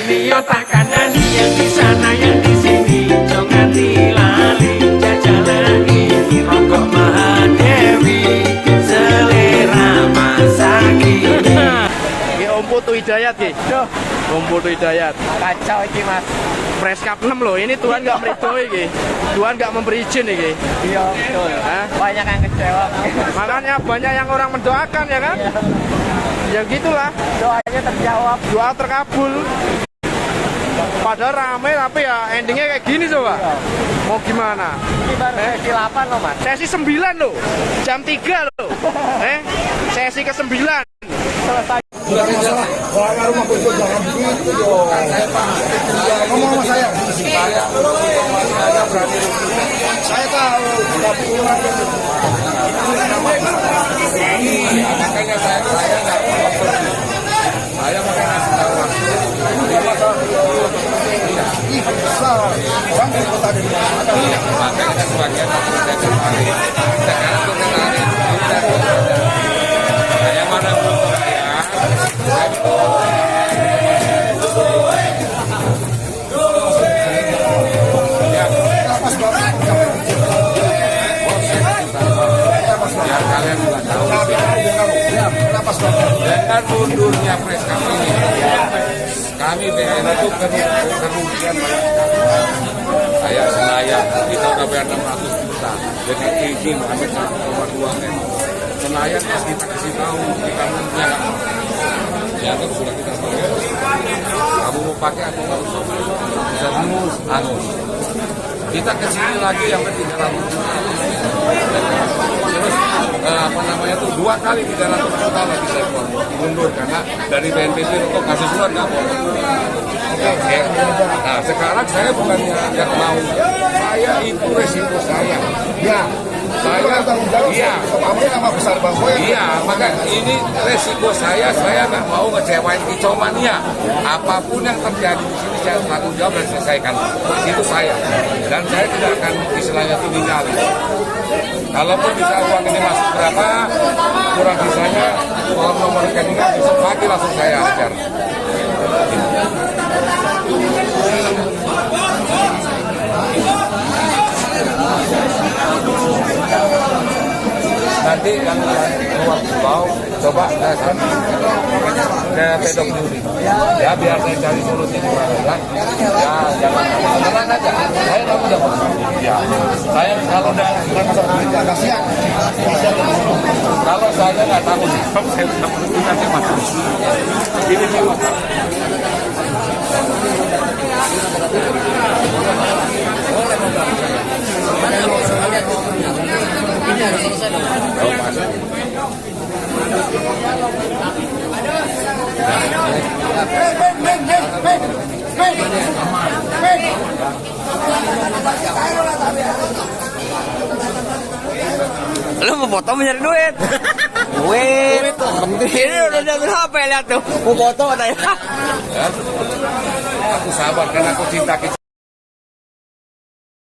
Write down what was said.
ini yo tak kandani, yang di sana yang di sini jangan dilali. Jajal lagi rokok Mahadewi, selera masa kini. Ini Om Putu Hidayat ki. Om Putu Hidayat. Kacau ini mas. Press Cup 6 loh. Ini Tuhan nggak meridoi ki. Tuhan nggak memberi izin iki. Iya betul. Hah? Banyak yang kecewa. Makanya banyak yang orang mendoakan ya kan? Ya gitulah. Doanya terjawab. Doa terkabul. Padahal rame tapi ya endingnya kayak gini coba. Mau gimana? Ini baru sesi 8 loh mas. Sesi 9 loh. Jam 3 loh. Sesi ke-9. Selesai. Bukan masalah orang rumah itu jangan begitu dong. Ngomong sama saya. Saya berani. Saya tahu. Tapi orang makanya saya nggak saya makanya ngasih tahu ih besar orang dari kota dari mana makanya sebagian saya kemarin sekarang saya mana belum kalian juga tahu dengan mundurnya Press Cup ini kami BNN itu kerugian saya Senayan kita udah bayar 600 juta jadi izin kami 1,2 M Senayan pas kita kasih tahu kita punya ya itu sudah kita bayar kamu mau pakai atau nggak usah bisa angus kita kesini lagi yang penting 300 juta terus apa namanya tuh 2 kali 300 juta lagi saya mundur karena dari BNPB untuk kasus surat nggak boleh. Oke. Nah sekarang saya bukannya nggak mau, saya itu resiko saya. Ya. Saya iya. Sama besar bang. Iya. Maka ini resiko saya nggak mau ngecewain kicomania. Apapun yang terjadi di sini saya tanggung jawab dan selesaikan. Itu saya. Dan saya tidak akan istilahnya itu dinyali. Kalaupun bisa uang ini masuk berapa, kurang sisanya, kalau nomor rekeningnya besok pagi langsung saya ajar. Nanti yang keluar pulau, coba saya pedok juri. Ya biar saya cari solusi gimana kan. Ya jangan tenang aja. Saya tahu udah ya. Saya kalau udah kasihan. Kalau saya nggak tahu sih, saya nanti masuk. Ini sih. Ini harus selesai dong. Lu mau foto mencari duit? Duit. Ini udah jatuh HP lihat tuh. Mau foto katanya. Aku sabar karena aku cinta